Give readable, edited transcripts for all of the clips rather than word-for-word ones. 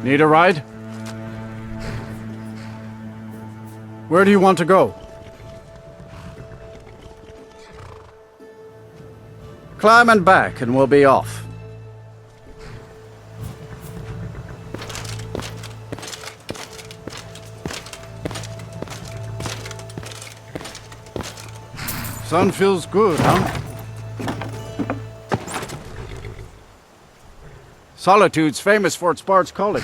Need a ride? Where do you want to go? Climb and back and we'll be off. Sun feels good, huh? Solitude's famous for its Bard's College.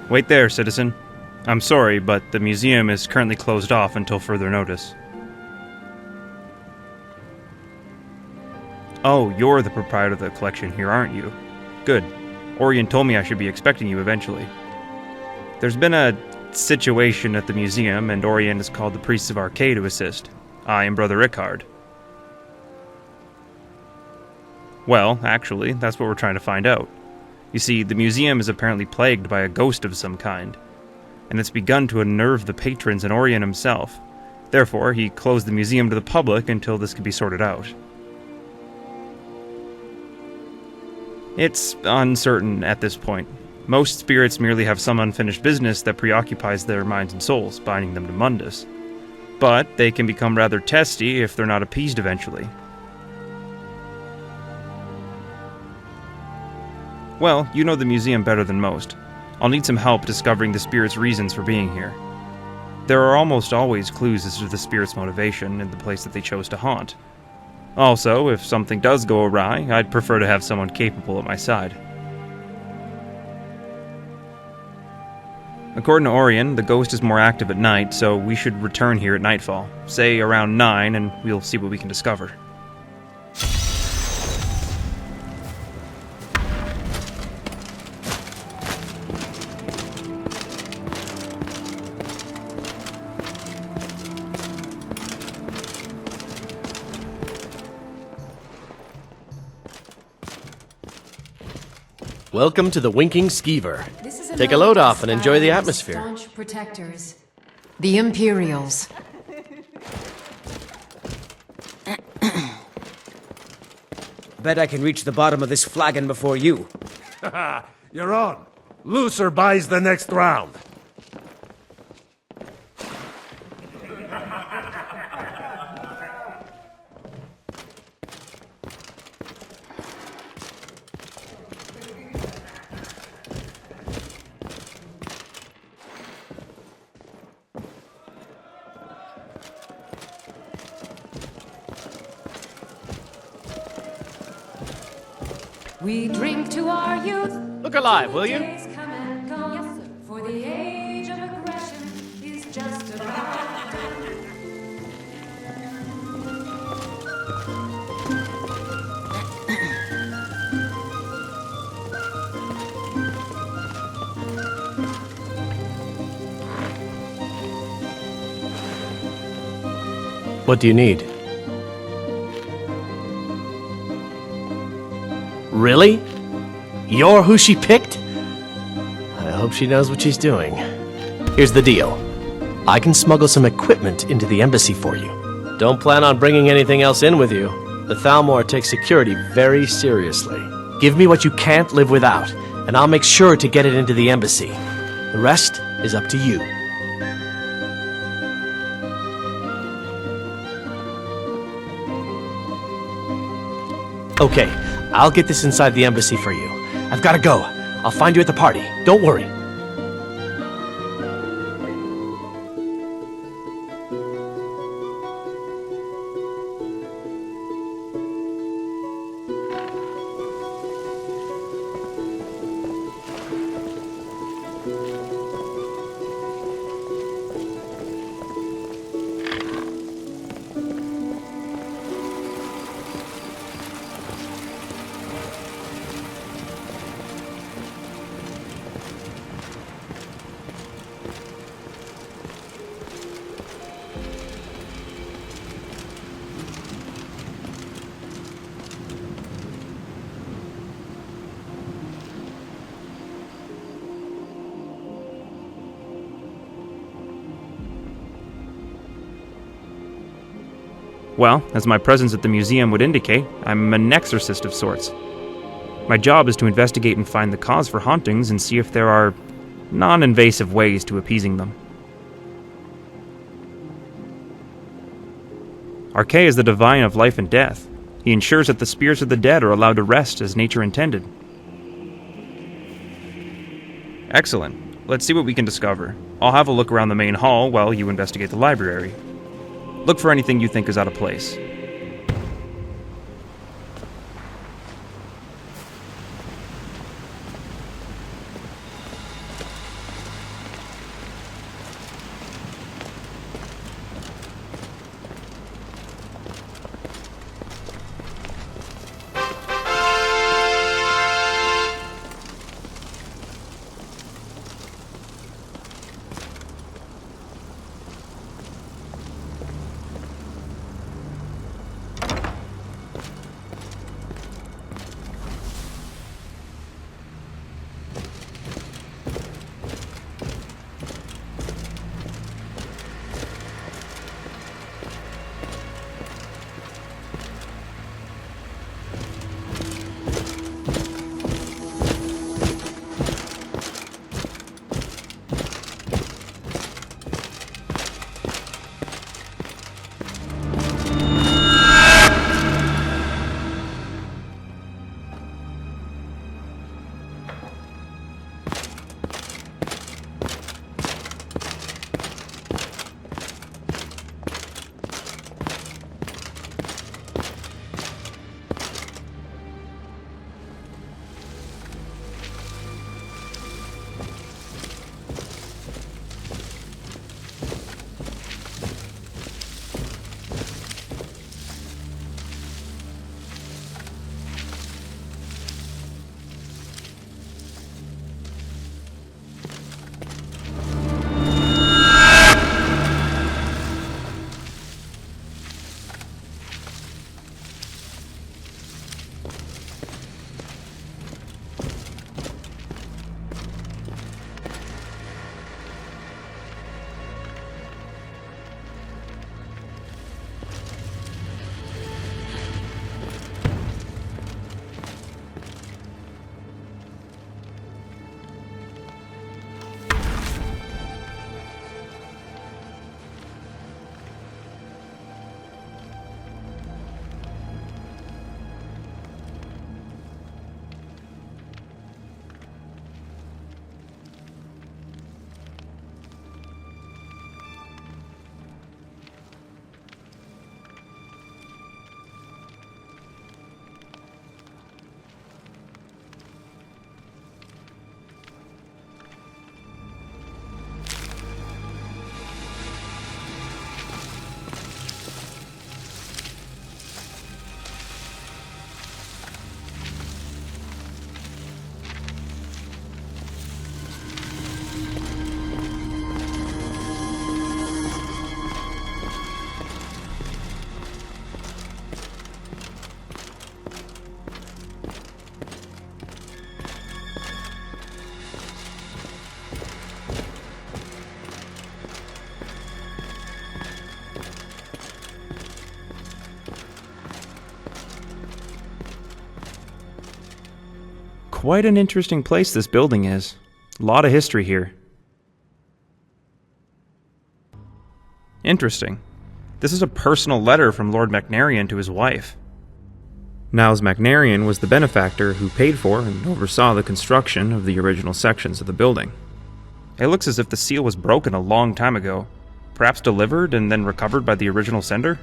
Wait there, citizen. I'm sorry, but the museum is currently closed off until further notice. Oh, you're the proprietor of the collection here, aren't you? Good. Orion told me I should be expecting you eventually. There's been a situation at the museum, and Orion has called the priests of Arcade to assist. I am Brother Rickard. Well, actually, that's what we're trying to find out. You see, the museum is apparently plagued by a ghost of some kind, and it's begun to unnerve the patrons and Orion himself. Therefore, he closed the museum to the public until this could be sorted out. It's uncertain at this point. Most spirits merely have some unfinished business that preoccupies their minds and souls, binding them to Mundus. But they can become rather testy if they're not appeased eventually. Well, you know the museum better than most. I'll need some help discovering the spirit's reasons for being here. There are almost always clues as to the spirit's motivation in the place that they chose to haunt. Also, if something does go awry, I'd prefer to have someone capable at my side. According to Orion, the ghost is more active at night, so we should return here at nightfall. Say around 9, and we'll see what we can discover. Welcome to the Winking Skeever. Take a load off and enjoy the atmosphere. Staunch protectors, the Imperials. Bet I can reach the bottom of this flagon before you. Haha, you're on. Loser buys the next round. We drink to our youth. Look alive, will you? Days come and go. Yes, sir. For the age of aggression is just about done. What do you need? Really? You're who she picked? I hope she knows what she's doing. Here's the deal. I can smuggle some equipment into the embassy for you. Don't plan on bringing anything else in with you. The Thalmor takes security very seriously. Give me what you can't live without, and I'll make sure to get it into the embassy. The rest is up to you. Okay, I'll get this inside the embassy for you. I've gotta go. I'll find you at the party. Don't worry. Well, as my presence at the museum would indicate, I'm an exorcist of sorts. My job is to investigate and find the cause for hauntings and see if there are non-invasive ways to appeasing them. Arche is the divine of life and death. He ensures that the spirits of the dead are allowed to rest as nature intended. Excellent. Let's see what we can discover. I'll have a look around the main hall while you investigate the library. Look for anything you think is out of place. Quite an interesting place this building is. A lot of history here. Interesting. This is a personal letter from Lord Macnarian to his wife. Niles Macnarian was the benefactor who paid for and oversaw the construction of the original sections of the building. It looks as if the seal was broken a long time ago, perhaps delivered and then recovered by the original sender?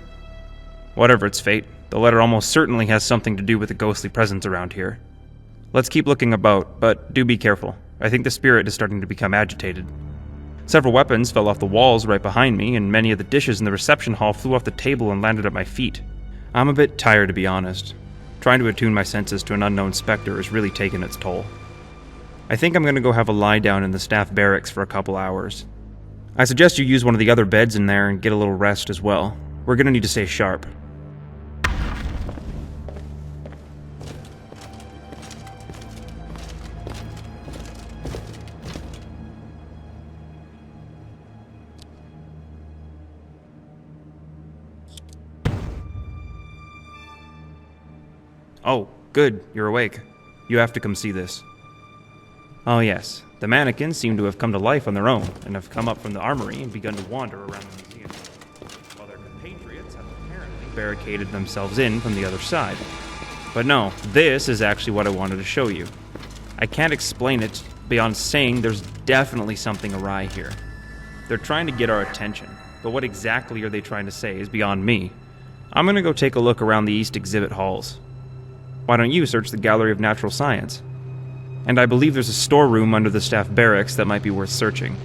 Whatever its fate, the letter almost certainly has something to do with the ghostly presence around here. Let's keep looking about, but do be careful. I think the spirit is starting to become agitated. Several weapons fell off the walls right behind me, and many of the dishes in the reception hall flew off the table and landed at my feet. I'm a bit tired, to be honest. Trying to attune my senses to an unknown specter has really taken its toll. I think I'm going to go have a lie down in the staff barracks for a couple hours. I suggest you use one of the other beds in there and get a little rest as well. We're going to need to stay sharp. Oh, good, you're awake. You have to come see this. Oh yes, the mannequins seem to have come to life on their own, and have come up from the armory and begun to wander around the museum, while their compatriots have apparently barricaded themselves in from the other side. But no, this is actually what I wanted to show you. I can't explain it beyond saying there's definitely something awry here. They're trying to get our attention, but what exactly are they trying to say is beyond me. I'm gonna go take a look around the East exhibit halls. Why don't you search the Gallery of Natural Science? And I believe there's a storeroom under the staff barracks that might be worth searching.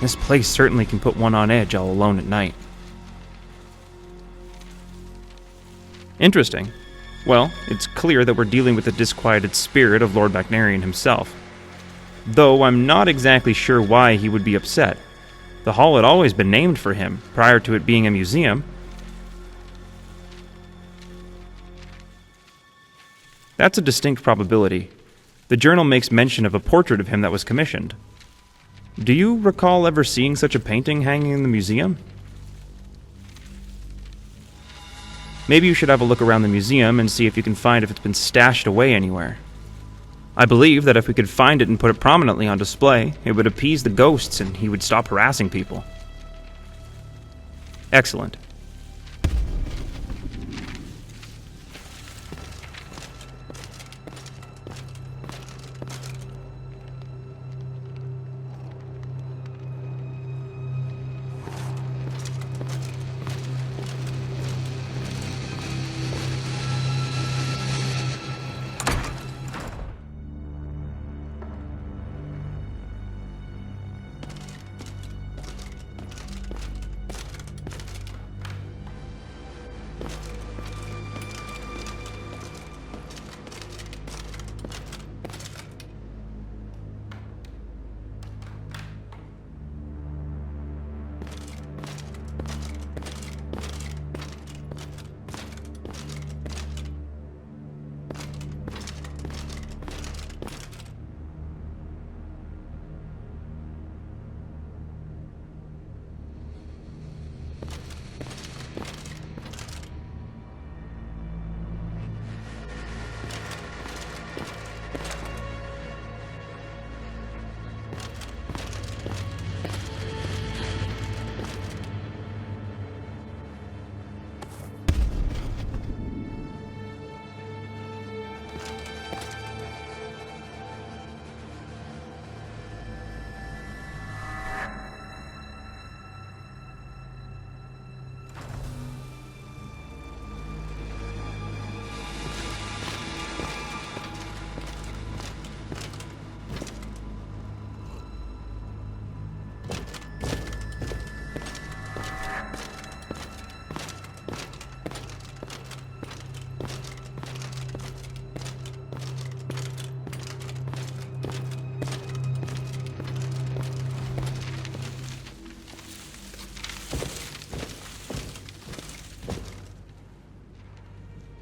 This place certainly can put one on edge all alone at night. Interesting. Well, it's clear that we're dealing with the disquieted spirit of Lord Macnarian himself. Though I'm not exactly sure why he would be upset. The hall had always been named for him, prior to it being a museum. That's a distinct probability. The journal makes mention of a portrait of him that was commissioned. Do you recall ever seeing such a painting hanging in the museum? Maybe you should have a look around the museum and see if you can find if it's been stashed away anywhere. I believe that if we could find it and put it prominently on display, it would appease the ghosts and he would stop harassing people. Excellent.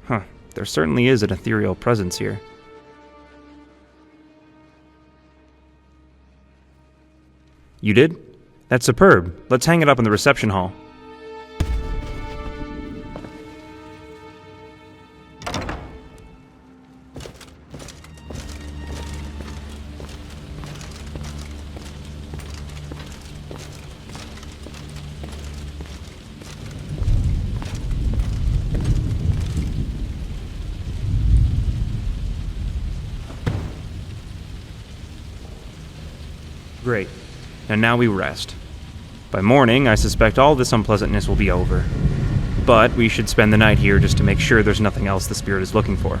Huh. There certainly is an ethereal presence here. You did? That's superb. Let's hang it up in the reception hall. Great. And now we rest. By morning, I suspect all this unpleasantness will be over. But we should spend the night here just to make sure there's nothing else the spirit is looking for.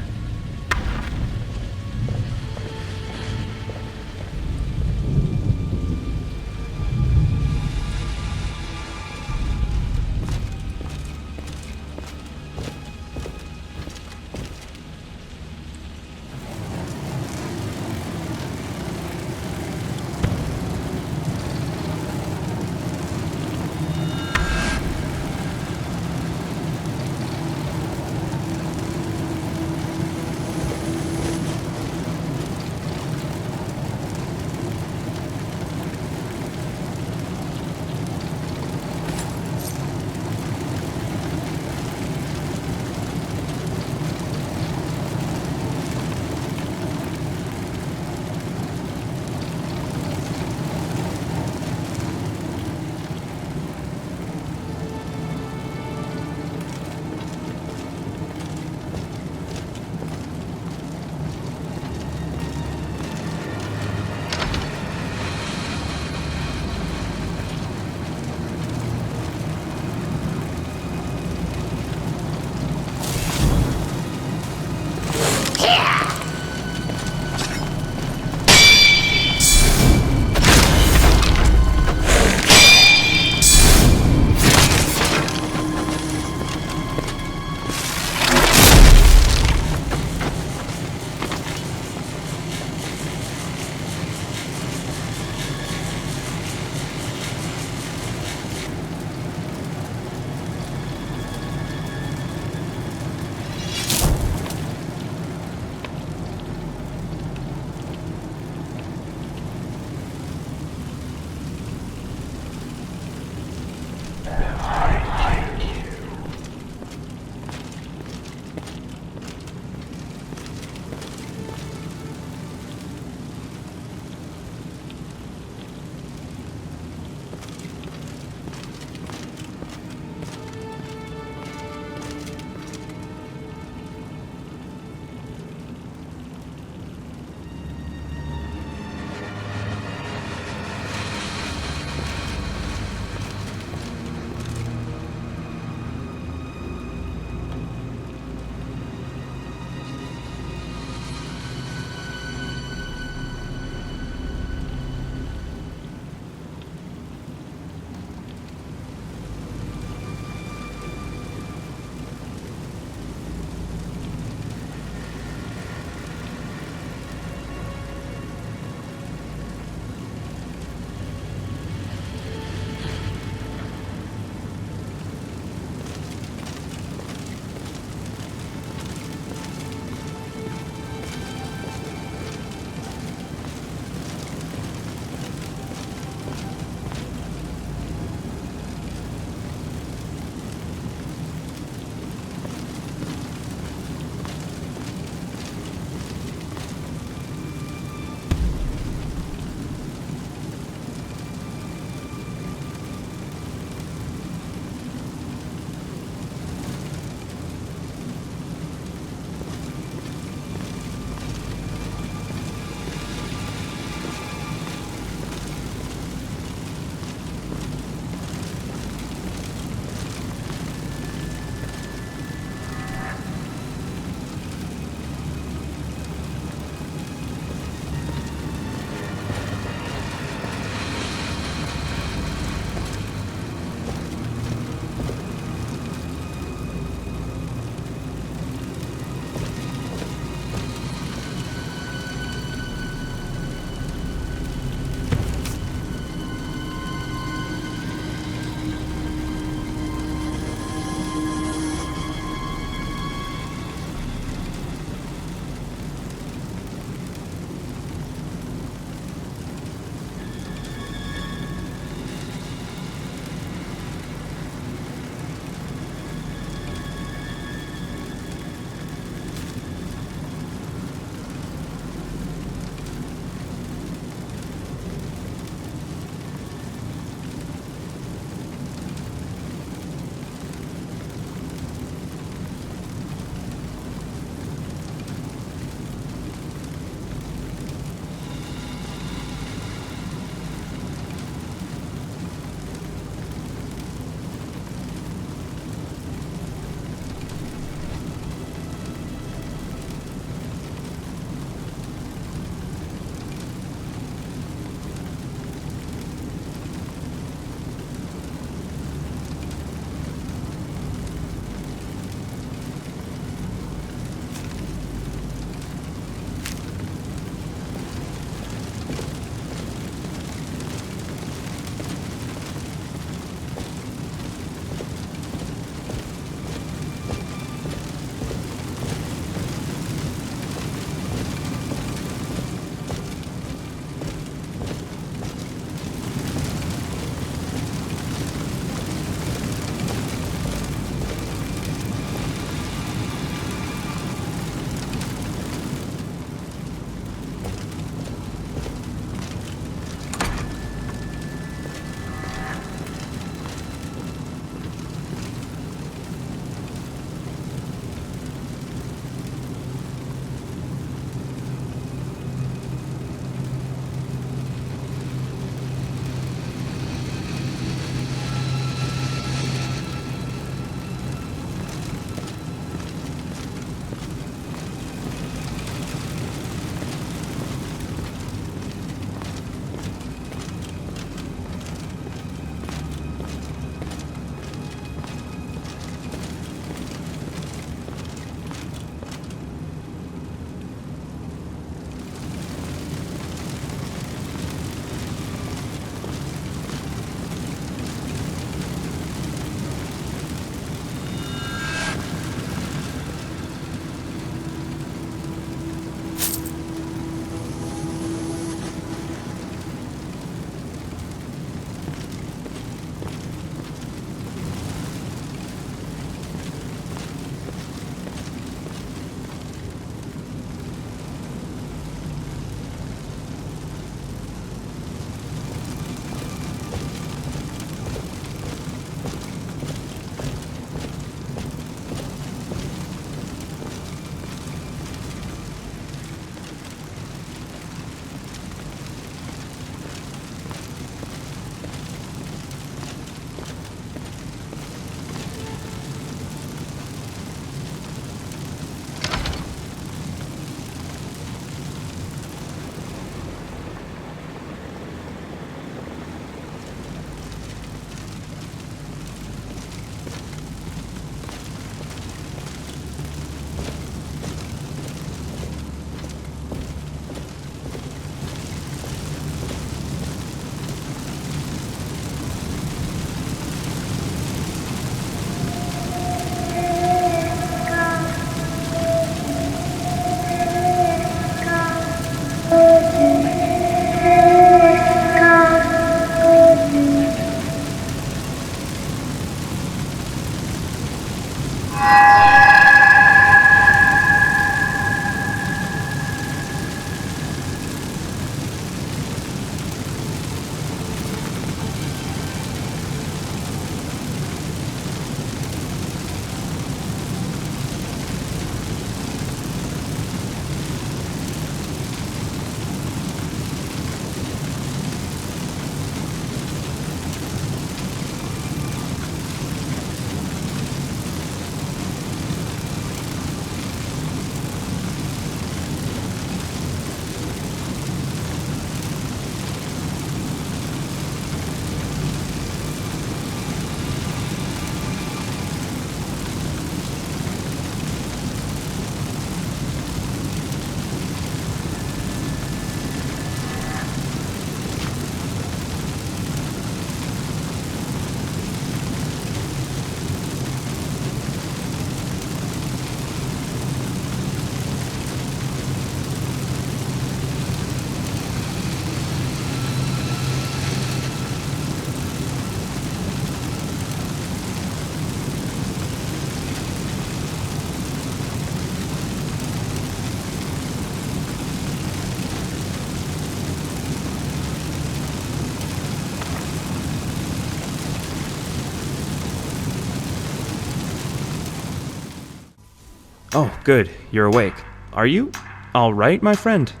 Oh, good. You're awake. Are you? All right, my friend.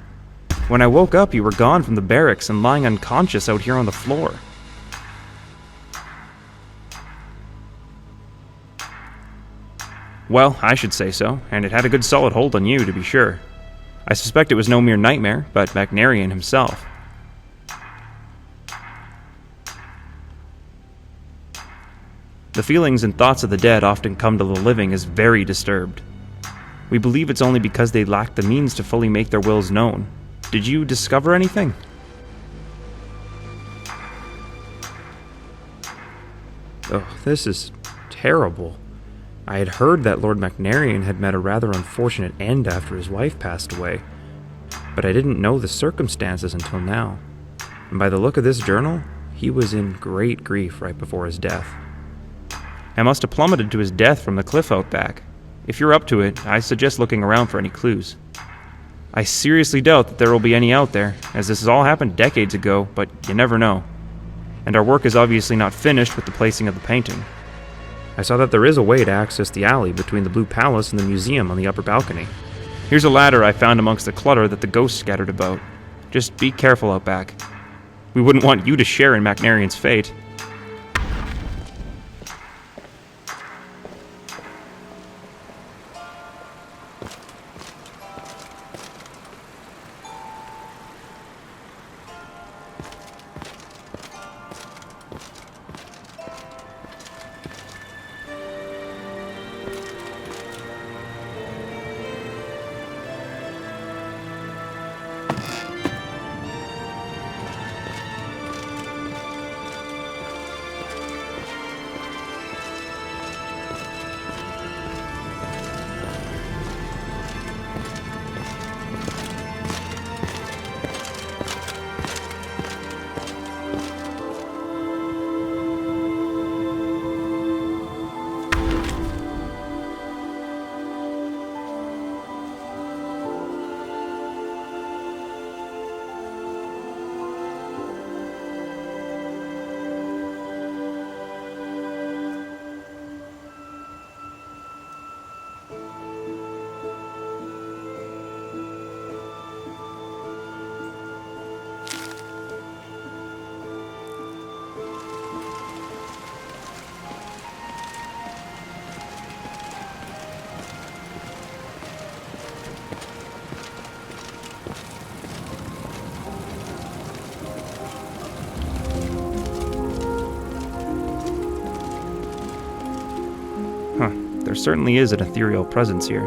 When I woke up, you were gone from the barracks and lying unconscious out here on the floor. Well, I should say so, and it had a good solid hold on you, to be sure. I suspect it was no mere nightmare, but Macnarian himself. The feelings and thoughts of the dead often come to the living as very disturbed. We believe it's only because they lack the means to fully make their wills known. Did you discover anything? Oh, this is terrible. I had heard that Lord Macnarian had met a rather unfortunate end after his wife passed away, but I didn't know the circumstances until now. And by the look of this journal, he was in great grief right before his death. I must have plummeted to his death from the cliff out back. If you're up to it, I suggest looking around for any clues. I seriously doubt that there will be any out there, as this has all happened decades ago, but you never know. And our work is obviously not finished with the placing of the painting. I saw that there is a way to access the alley between the Blue Palace and the museum on the upper balcony. Here's a ladder I found amongst the clutter that the ghosts scattered about. Just be careful out back. We wouldn't want you to share in Macnarian's fate. There certainly is an ethereal presence here.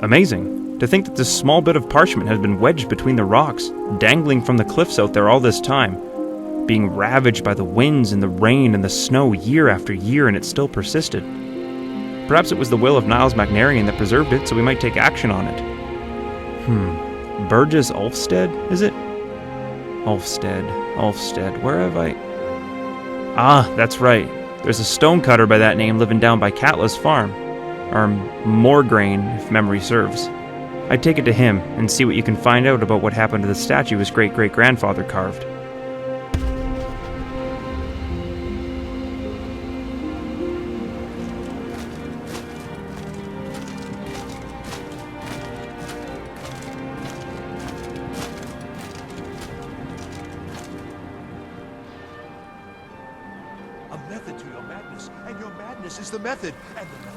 Amazing. To think that this small bit of parchment has been wedged between the rocks, dangling from the cliffs out there all this time, being ravaged by the winds and the rain and the snow year after year, and it still persisted. Perhaps it was the will of Niles Macnarian that preserved it, so we might take action on it. Burgess Ulfstead, is it? Ulfstead, where have I... Ah, that's right. There's a stonecutter by that name living down by Catla's farm. Or Morgraine, if memory serves. I'd take it to him and see what you can find out about what happened to the statue his great-great-grandfather carved. A method to your madness, and your madness is the method, and the method.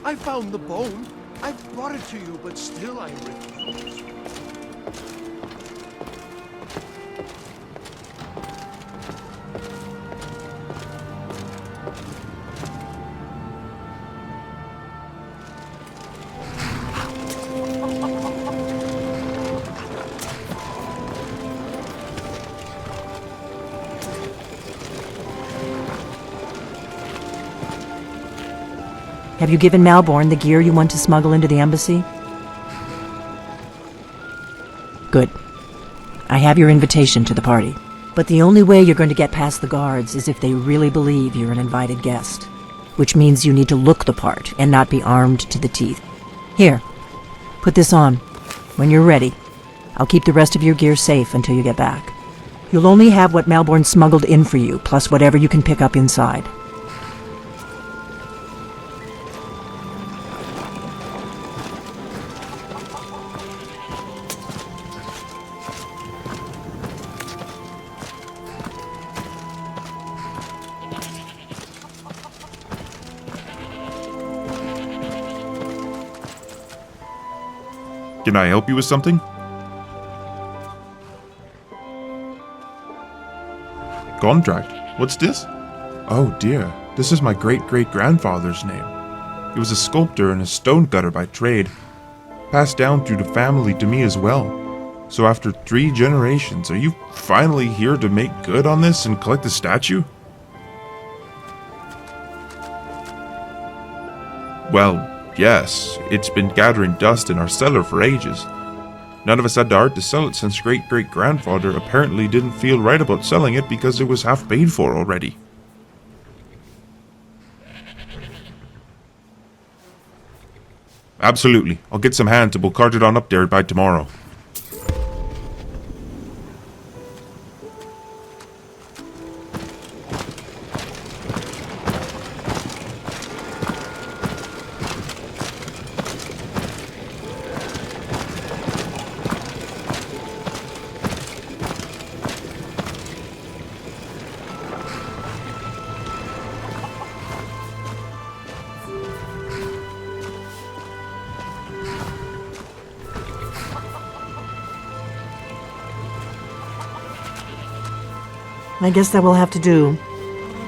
I found the bone. I brought it to you, but still I refuse. Have you given Malborn the gear you want to smuggle into the embassy? Good. I have your invitation to the party. But the only way you're going to get past the guards is if they really believe you're an invited guest. Which means you need to look the part and not be armed to the teeth. Here, put this on. When you're ready, I'll keep the rest of your gear safe until you get back. You'll only have what Malborn smuggled in for you, plus whatever you can pick up inside. Can I help you with something? Contract? What's this? Oh dear, this is my great-great-grandfather's name. He was a sculptor and a stonecutter by trade, passed down through the family to me as well. So after 3 generations, are you finally here to make good on this and collect the statue? Well, yes, it's been gathering dust in our cellar for ages. None of us had the heart to sell it since great-great-grandfather apparently didn't feel right about selling it because it was half paid for already. Absolutely. I'll get some hands and we'll cart it on up there by tomorrow. I guess that will have to do.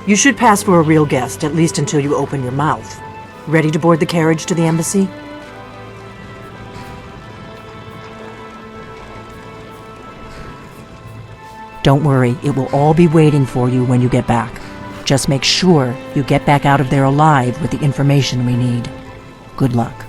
You should pass for a real guest, at least until you open your mouth. Ready to board the carriage to the embassy? Don't worry, it will all be waiting for you when you get back. Just make sure you get back out of there alive with the information we need. Good luck.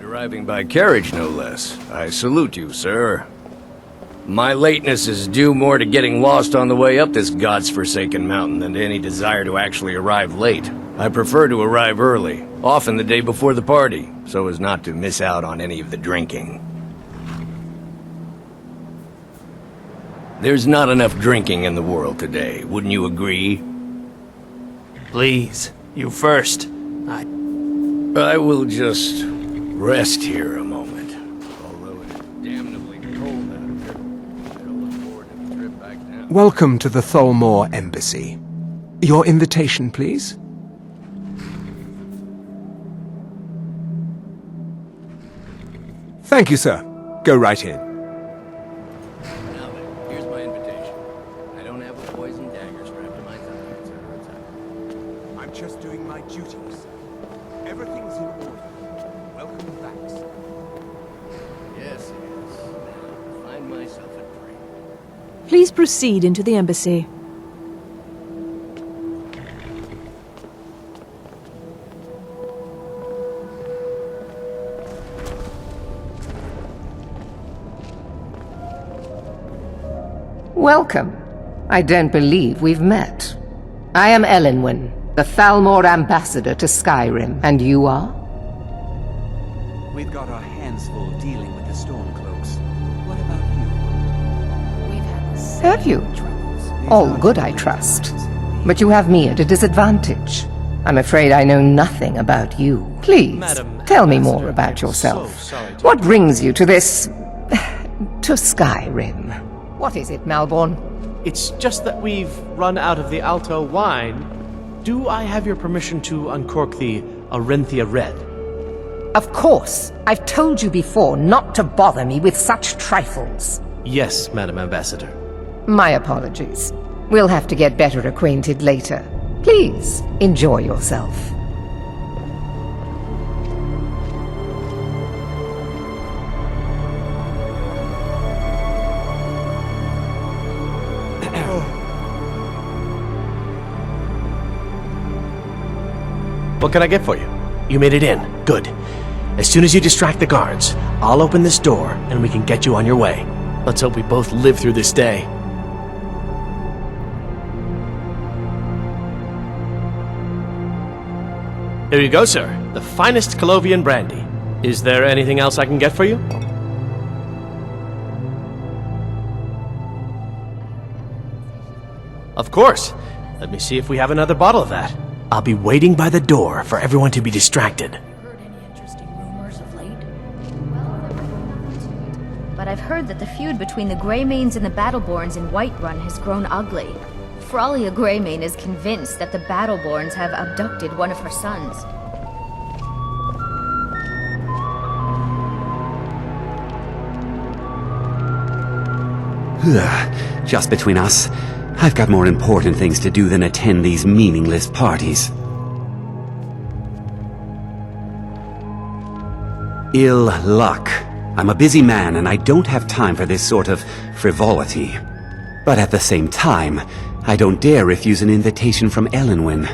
Arriving by carriage, no less. I salute you, sir. My lateness is due more to getting lost on the way up this god's-forsaken mountain than to any desire to actually arrive late. I prefer to arrive early, often the day before the party, so as not to miss out on any of the drinking. There's not enough drinking in the world today, wouldn't you agree? Please, you first. I will just rest here a moment, although it is damnably Welcome to the Thalmor Embassy. Your invitation, please? Thank you, sir. Go right in. Now then, here's my invitation. I don't have a poison dagger strapped to my thigh. I'm just doing my duties. Everything's in order. Welcome back, sir. Yes, it is. Now, find myself a drink. Please proceed into the embassy. Welcome. I don't believe we've met. I am Elenwen, the Thalmor ambassador to Skyrim, and you are? We've got our hands full dealing with the Stormcloaks. What about you? We've had the same Have you? All good, I trust. But you have me at a disadvantage. I'm afraid I know nothing about you. Please, tell me more about yourself. What brings you to this... to Skyrim? What is it, Malborn? It's just that we've run out of the Alto wine. Do I have your permission to uncork the Arenthia Red? Of course. I've told you before not to bother me with such trifles. Yes, Madam Ambassador. My apologies. We'll have to get better acquainted later. Please, enjoy yourself. What can I get for you? You made it in. Good. As soon as you distract the guards, I'll open this door and we can get you on your way. Let's hope we both live through this day. Here you go, sir. The finest Colovian brandy. Is there anything else I can get for you? Of course. Let me see if we have another bottle of that. I'll be waiting by the door for everyone to be distracted. Heard any interesting rumors of late? But I've heard that the feud between the Greymanes and the Battleborns in Whiterun has grown ugly. Frollia Greymane is convinced that the Battleborns have abducted one of her sons. Just between us, I've got more important things to do than attend these meaningless parties. Ill luck. I'm a busy man and I don't have time for this sort of frivolity. But at the same time, I don't dare refuse an invitation from Elenwen.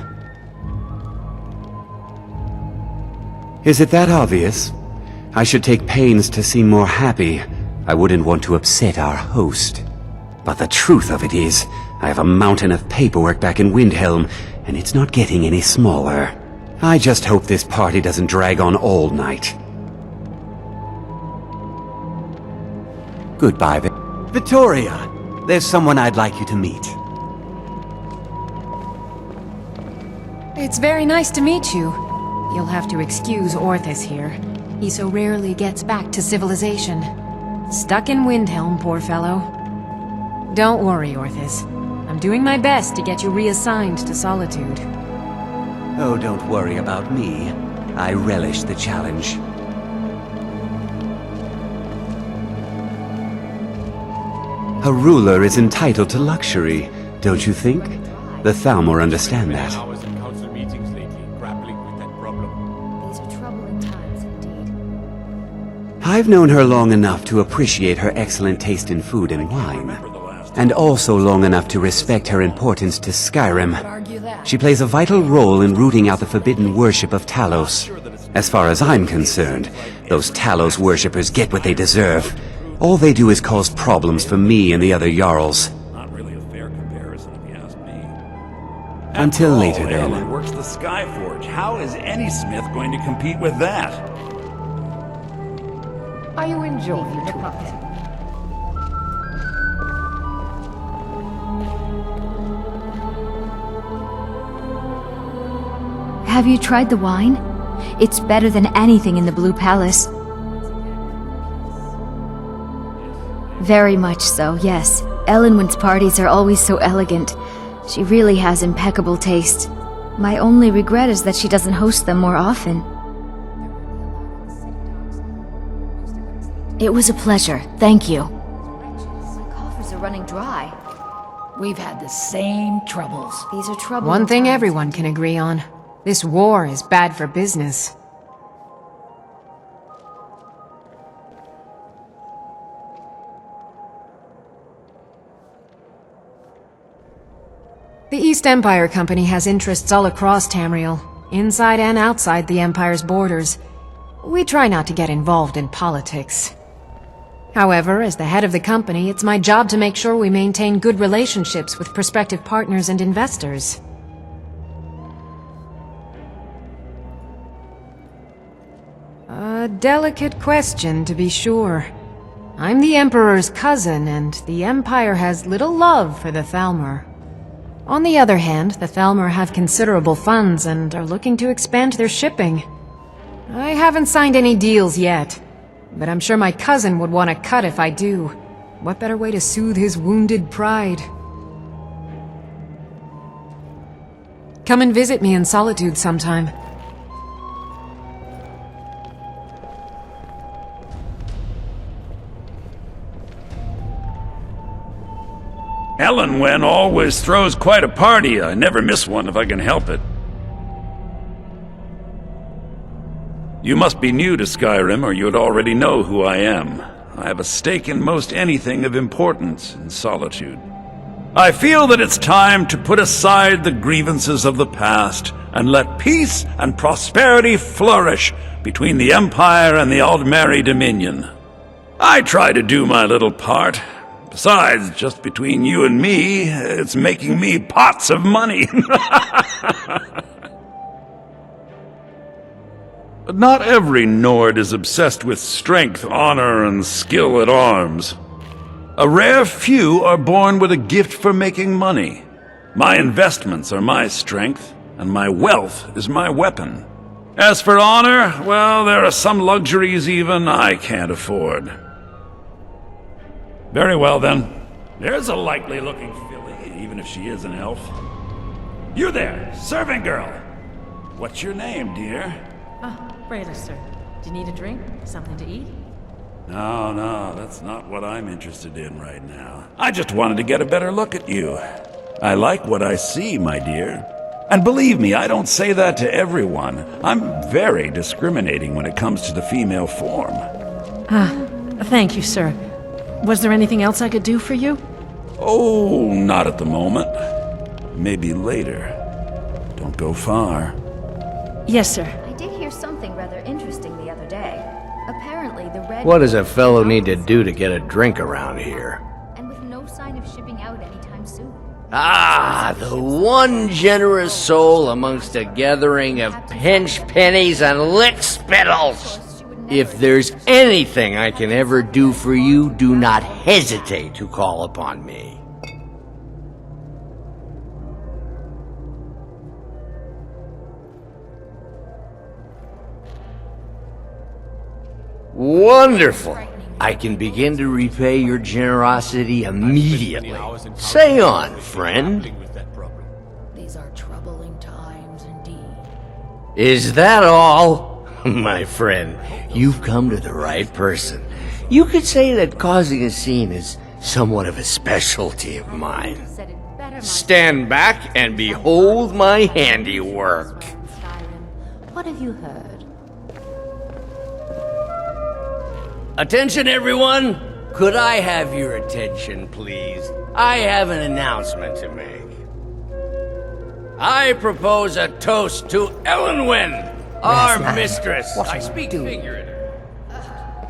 Is it that obvious? I should take pains to seem more happy. I wouldn't want to upset our host. But the truth of it is, I have a mountain of paperwork back in Windhelm, and it's not getting any smaller. I just hope this party doesn't drag on all night. Goodbye, Vittoria. There's someone I'd like you to meet. It's very nice to meet you. You'll have to excuse Orthus here. He so rarely gets back to civilization. Stuck in Windhelm, poor fellow. Don't worry, Orthus. I'm doing my best to get you reassigned to Solitude. Oh, don't worry about me. I relish the challenge. A ruler is entitled to luxury, don't you think? The Thalmor understand that. I was in council meetings lately, grappling with that problem. These are troubling times indeed. I've known her long enough to appreciate her excellent taste in food and wine, and also long enough to respect her importance to Skyrim. She plays a vital role in rooting out the forbidden worship of Talos. As far as I'm concerned, those Talos worshippers get what they deserve. All they do is cause problems for me and the other Jarls. Not really a fair comparison, if you ask me. Until later, then. Elenwen works the Skyforge. How is any smith going to compete with that? Are you enjoying the puppet? Have you tried the wine? It's better than anything in the Blue Palace. Very much so, yes. Elenwyn's parties are always so elegant. She really has impeccable taste. My only regret is that she doesn't host them more often. It was a pleasure. Thank you. My coffers are running dry. We've had the same troubles. These are troubling One thing times. everyone can agree on. This war is bad for business. The East Empire Company has interests all across Tamriel, inside and outside the Empire's borders. We try not to get involved in politics. However, as the head of the company, it's my job to make sure we maintain good relationships with prospective partners and investors. A delicate question, to be sure. I'm the Emperor's cousin, and the Empire has little love for the Thalmor. On the other hand, the Thalmor have considerable funds and are looking to expand their shipping. I haven't signed any deals yet, but I'm sure my cousin would want a cut if I do. What better way to soothe his wounded pride? Come and visit me in solitude sometime. Elenwen always throws quite a party. I never miss one if I can help it. You must be new to Skyrim, or you'd already know who I am. I have a stake in most anything of importance in solitude. I feel that it's time to put aside the grievances of the past and let peace and prosperity flourish between the Empire and the Aldmeri Dominion. I try to do my little part. Besides, just between you and me, it's making me pots of money. But not every Nord is obsessed with strength, honor, and skill at arms. A rare few are born with a gift for making money. My investments are my strength, and my wealth is my weapon. As for honor, well, there are some luxuries even I can't afford. Very well, then. There's a likely-looking filly, even if she is an elf. You there, serving girl! What's your name, dear? Rayla, sir. Do you need a drink? Something to eat? No, that's not what I'm interested in right now. I just wanted to get a better look at you. I like what I see, my dear. And believe me, I don't say that to everyone. I'm very discriminating when it comes to the female form. Thank you, sir. Was there anything else I could do for you? Oh, not at the moment. Maybe later. Don't go far. Yes, sir. I did hear something rather interesting the other day. Apparently the red... What does a fellow need to do to get a drink around here? And with no sign of shipping out anytime soon. Ah, the one generous soul amongst a gathering of pinch pennies and lick spittles! If there's anything I can ever do for you, do not hesitate to call upon me. Wonderful! I can begin to repay your generosity immediately. Say on, friend. These are troubling times indeed. Is that all? My friend, you've come to the right person. You could say that causing a scene is somewhat of a specialty of mine. Stand back and behold my handiwork. What have you heard? Attention, everyone! Could I have your attention, please? I have an announcement to make. I propose a toast to Elenwen, our mistress. I speak figuratively.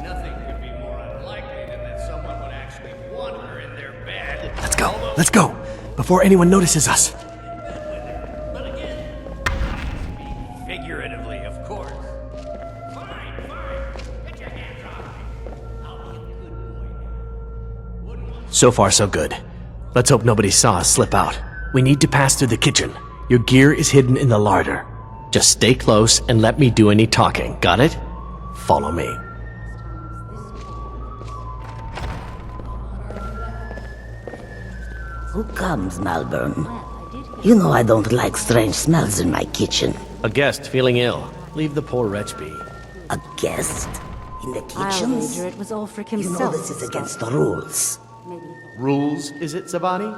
Nothing could be more unlikely than that someone would actually want her in their bed. Let's go, before anyone notices us. But again, figuratively, of course. Fine. Get your hands off me. I'll be a good boy now. So far, so good. Let's hope nobody saw us slip out. We need to pass through the kitchen. Your gear is hidden in the larder. Just stay close and let me do any talking. Got it? Follow me. Who comes, Malvern? You know I don't like strange smells in my kitchen. A guest feeling ill. Leave the poor wretch be. A guest? In the I'll kitchens? wager it was Ulfric You himself. know this is against the rules. Rules, is it, Zabani?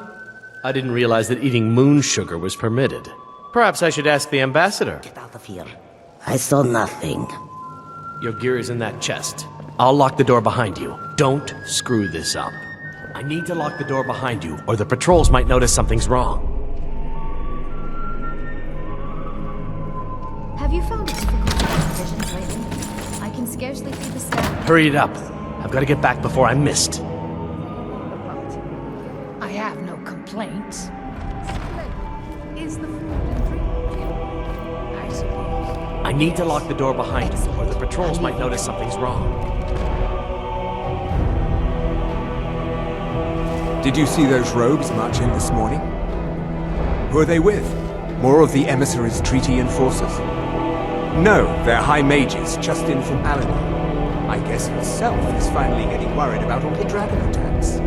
I didn't realize that eating moon sugar was permitted. Perhaps I should ask the ambassador. Get out of here. I saw nothing. Your gear is in that chest. I'll lock the door behind you. Don't screw this up. I need to lock the door behind you, or the patrols might notice something's wrong. Have you found it difficult to make decisions lately? I can scarcely feed the staff. Hurry it up. I've got to get back before I'm missed. I have no complaints. Is the food and drink I suppose. I need to lock the door behind you, or the patrols might notice something's wrong. Did you see those rogues march in this morning? Who are they with? More of the emissaries' treaty enforcers? No, they're high mages, just in from Alan. I guess himself is finally getting worried about all the dragon attacks.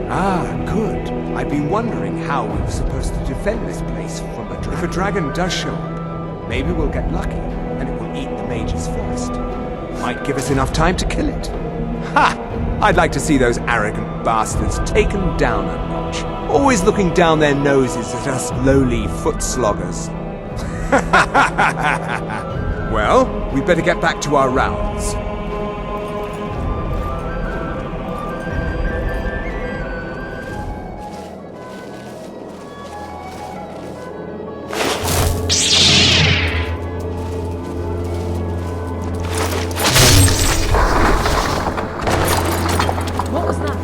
Ah, good. I've been wondering how we were supposed to defend this place from a dragon. If a dragon does show up, maybe we'll get lucky, and it will eat the mages first. Might give us enough time to kill it. Ha! I'd like to see those arrogant bastards taken down a notch. Always looking down their noses at us lowly foot sloggers. Well, we'd better get back to our rounds. What was that?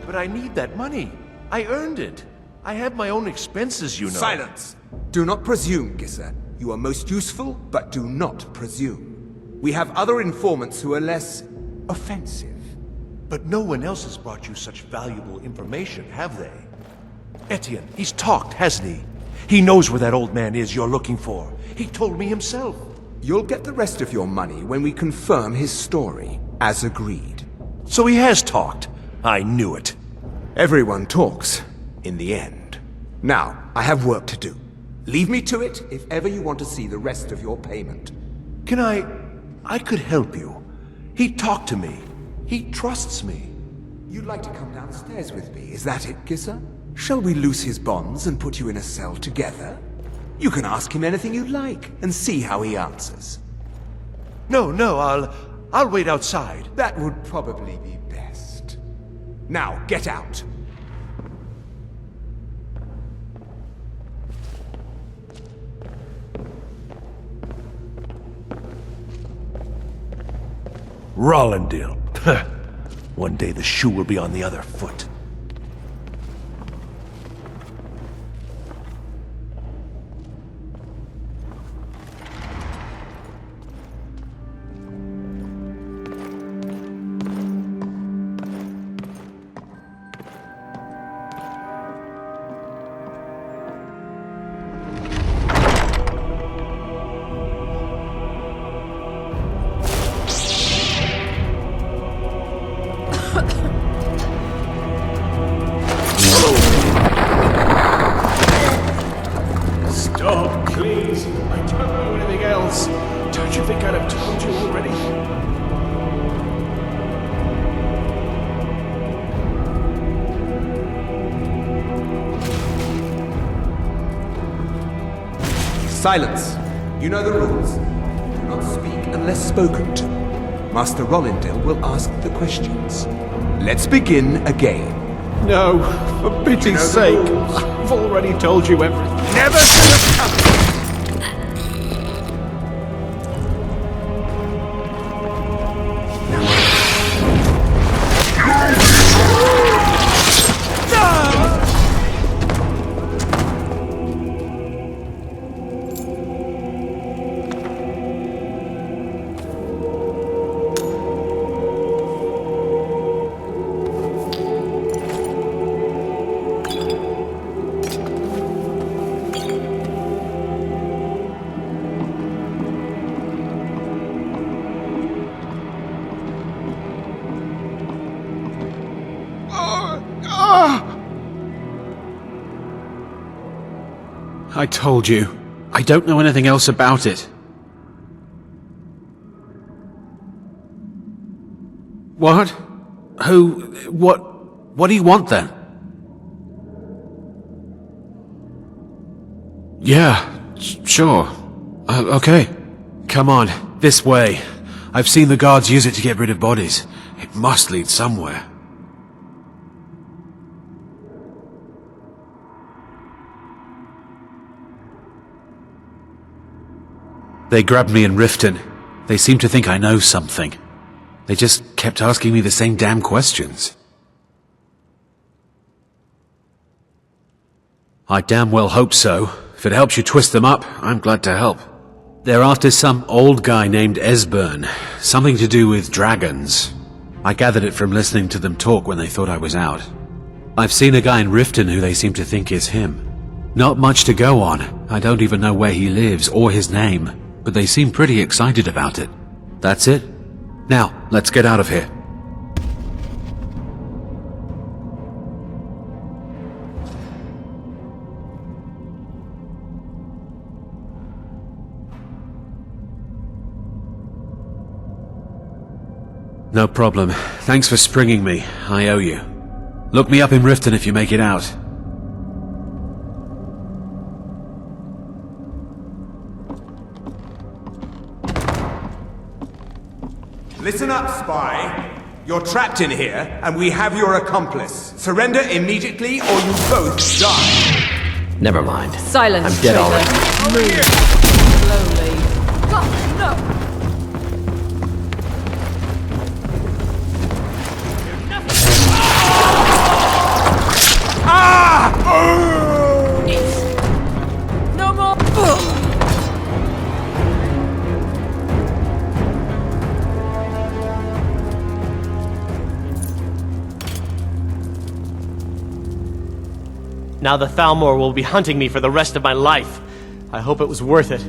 But I need that money. I earned it. I have my own expenses, you know. Silence! Do not presume, Gisser. You are most useful, but do not presume. We have other informants who are less offensive. But no one else has brought you such valuable information, have they? Etienne, he's talked, hasn't he? He knows where that old man is you're looking for. He told me himself. You'll get the rest of your money when we confirm his story, as agreed. So he has talked. I knew it. Everyone talks, in the end. Now, I have work to do. Leave me to it if ever you want to see the rest of your payment. Can I could help you. He talked to me. He trusts me. You'd like to come downstairs with me, is that it, Gisser? Shall we loose his bonds and put you in a cell together? You can ask him anything you like, and see how he answers. No, I'll wait outside. That would probably be best. Now, get out. Rollendale. One day the shoe will be on the other foot. Stop, please. I don't know anything else. Don't you think I'd have told you already? Silence. You know the rules. Do not speak unless spoken to. Master Rollendale will ask the questions. Let's begin again. No, for pity's sake. I've already told you everything. Never should have come! I told you. I don't know anything else about it. What? Who? What do you want then? Yeah, sure. Okay. Come on, this way. I've seen the guards use it to get rid of bodies. It must lead somewhere. They grabbed me in Riften. They seem to think I know something. They just kept asking me the same damn questions. I damn well hope so. If it helps you twist them up, I'm glad to help. They're after some old guy named Esbern. Something to do with dragons. I gathered it from listening to them talk when they thought I was out. I've seen a guy in Riften who they seem to think is him. Not much to go on. I don't even know where he lives or his name. But they seem pretty excited about it. That's it. Now, let's get out of here. No problem. Thanks for springing me. I owe you. Look me up in Riften if you make it out. Listen up, spy. You're trapped in here, and we have your accomplice. Surrender immediately, or you both die. Never mind. Silence, I'm dead already. Over here! Slowly. God, no! Ah! Now the Thalmor will be hunting me for the rest of my life. I hope it was worth it.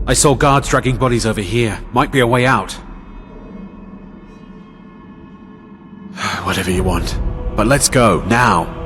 I saw guards dragging bodies over here. Might be a way out. Whatever you want. But let's go, now.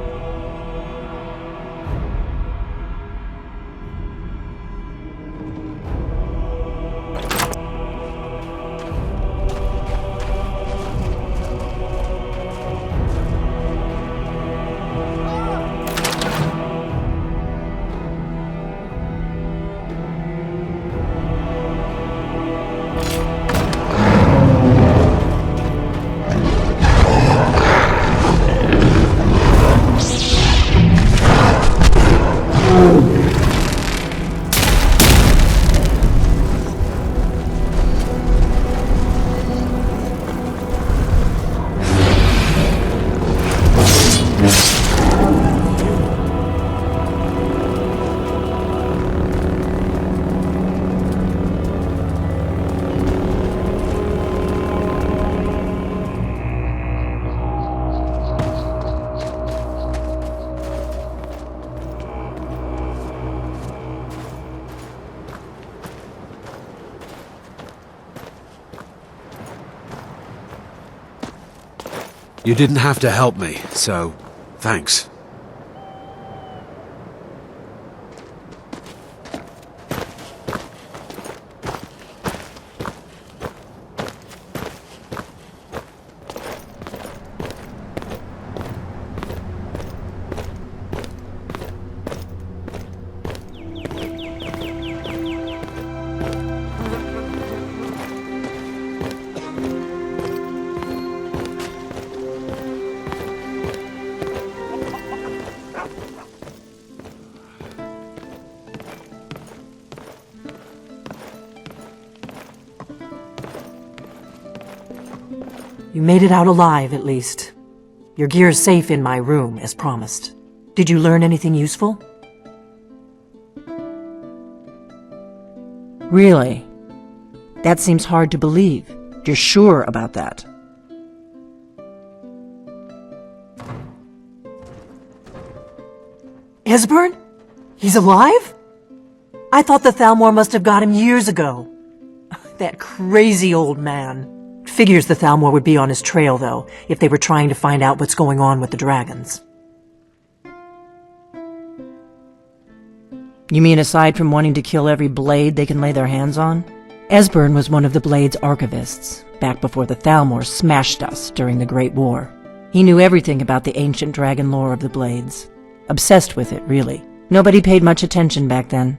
You didn't have to help me, so thanks. You made it out alive, at least. Your gear's safe in my room, as promised. Did you learn anything useful? Really? That seems hard to believe. You're sure about that? Esbern? He's alive? I thought the Thalmor must have got him years ago. That crazy old man. Figures the Thalmor would be on his trail, though, if they were trying to find out what's going on with the dragons. You mean aside from wanting to kill every blade they can lay their hands on? Esbern was one of the Blade's archivists, back before the Thalmor smashed us during the Great War. He knew everything about the ancient dragon lore of the Blades. Obsessed with it, really. Nobody paid much attention back then.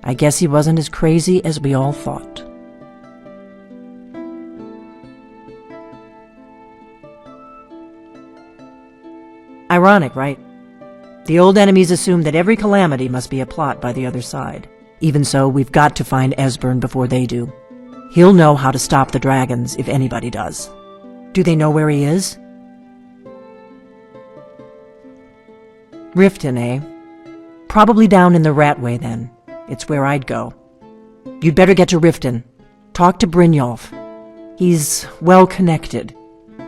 I guess he wasn't as crazy as we all thought. Ironic, right? The old enemies assume that every calamity must be a plot by the other side. Even so, we've got to find Esbern before they do. He'll know how to stop the dragons if anybody does. Do they know where he is? Riften, eh? Probably down in the Ratway, then. It's where I'd go. You'd better get to Riften. Talk to Brynjolf. He's well-connected.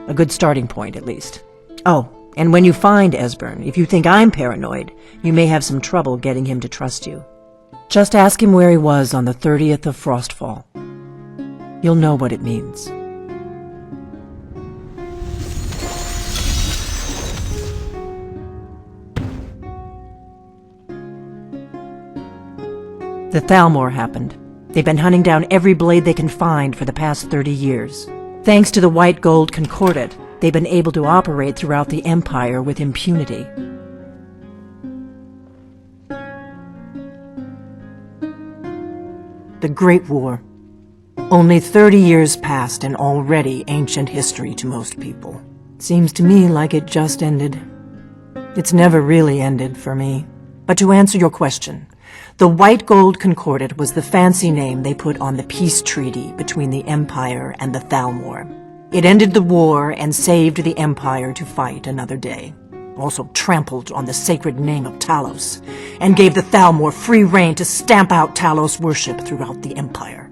A good starting point, at least. Oh, and when you find Esbern, if you think I'm paranoid, you may have some trouble getting him to trust you. Just ask him where he was on the 30th of Frostfall. You'll know what it means. The Thalmor happened. They've been hunting down every blade they can find for the past 30 years. Thanks to the White Gold Concordat, they've been able to operate throughout the Empire with impunity. The Great War. Only 30 years passed and already ancient history to most people. Seems to me like it just ended. It's never really ended for me. But to answer your question, the White Gold Concordat was the fancy name they put on the peace treaty between the Empire and the Thalmor. It ended the war and saved the Empire to fight another day. Also trampled on the sacred name of Talos, and gave the Thalmor free rein to stamp out Talos worship throughout the Empire.